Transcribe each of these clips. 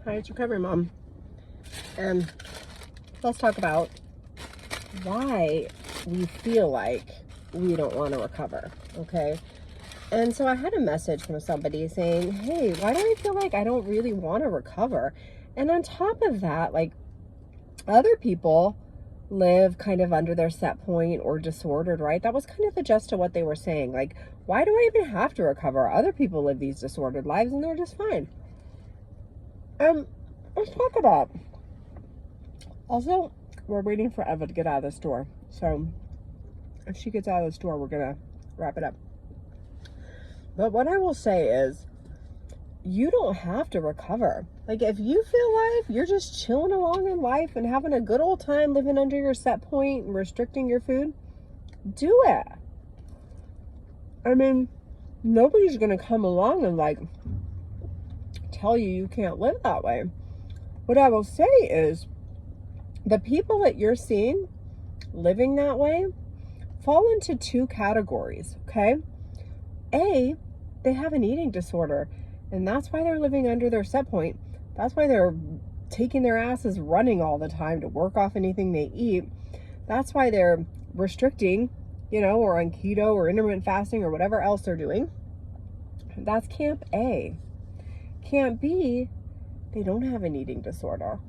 Hi, it's Recovery Mom. And let's talk about why we feel like we don't want to recover, okay? And so I had a message from somebody saying, hey, why do I feel like I don't really want to recover? And on top of that, like, other people live kind of under their set point or disordered, right? That was kind of the gist of what they were saying. Like, why do I even have to recover? Other people live these disordered lives and they're just fine. Let's talk about. Also, we're waiting for Eva to get out of the store. So if she gets out of the store, we're going to wrap it up. But what I will say is, you don't have to recover. Like, if you feel like you're just chilling along in life and having a good old time living under your set point and restricting your food, do it. I mean, nobody's going to come along and like tell you can't live that way. What I will say is, the people that you're seeing living that way fall into two categories, okay? A, they have an eating disorder, and that's why they're living under their set point. That's why they're taking their asses running all the time to work off anything they eat. That's why they're restricting, or on keto or intermittent fasting or whatever else they're doing. That's Camp A. Camp B, they don't have an eating disorder.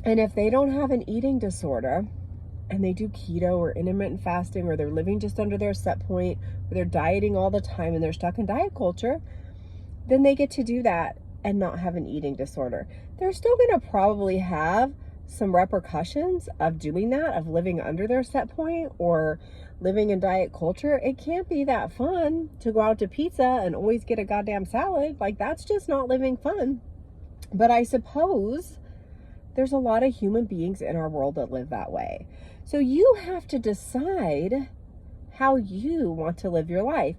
And if they don't have an eating disorder and they do keto or intermittent fasting, or they're living just under their set point, or they're dieting all the time and they're stuck in diet culture, then they get to do that and not have an eating disorder. They're still going to probably have some repercussions of doing that, of living under their set point or living in diet culture. It can't be that fun to go out to pizza and always get a goddamn salad. Like, that's just not living fun. But I suppose there's a lot of human beings in our world that live that way. So you have to decide how you want to live your life.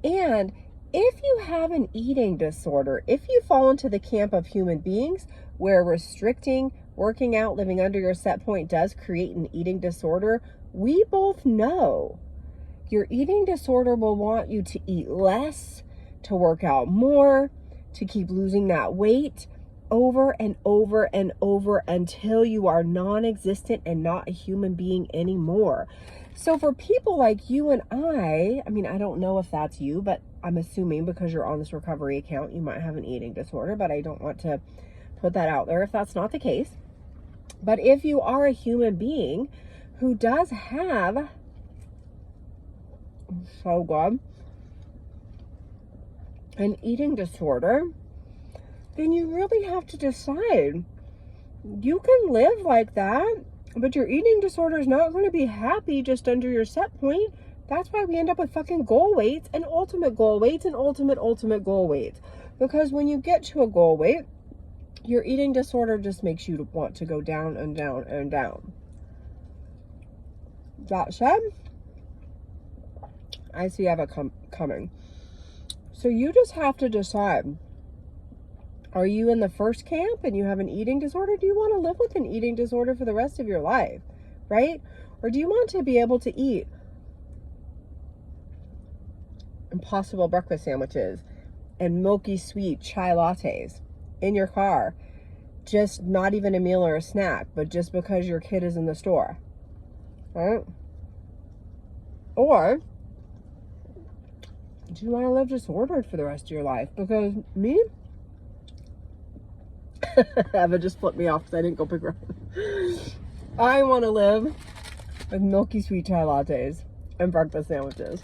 And if you have an eating disorder, if you fall into the camp of human beings where restricting, working out, living under your set point does create an eating disorder, we both know your eating disorder will want you to eat less, to work out more, to keep losing that weight over and over and over until you are non-existent and not a human being anymore. So for people like you and I mean, I don't know if that's you, but I'm assuming because you're on this recovery account, you might have an eating disorder, but I don't want to put that out there if that's not the case. But if you are a human being who does have, so good, an eating disorder, then you really have to decide. You can live like that, but your eating disorder is not going to be happy just under your set point. That's why we end up with fucking goal weights and ultimate goal weights and ultimate goal weights. Because when you get to a goal weight, your eating disorder just makes you want to go down and down and down. That said, I see Eva coming. So you just have to decide. Are you in the first camp and you have an eating disorder? Do you want to live with an eating disorder for the rest of your life, right? Or do you want to be able to eat Impossible breakfast sandwiches and milky sweet chai lattes in your car, just not even a meal or a snack, but just because your kid is in the store, right? Or do you want to live disordered for the rest of your life? Because me, Eva just flipped me off because I didn't go pick her up. I want to live with milky sweet chai lattes and breakfast sandwiches.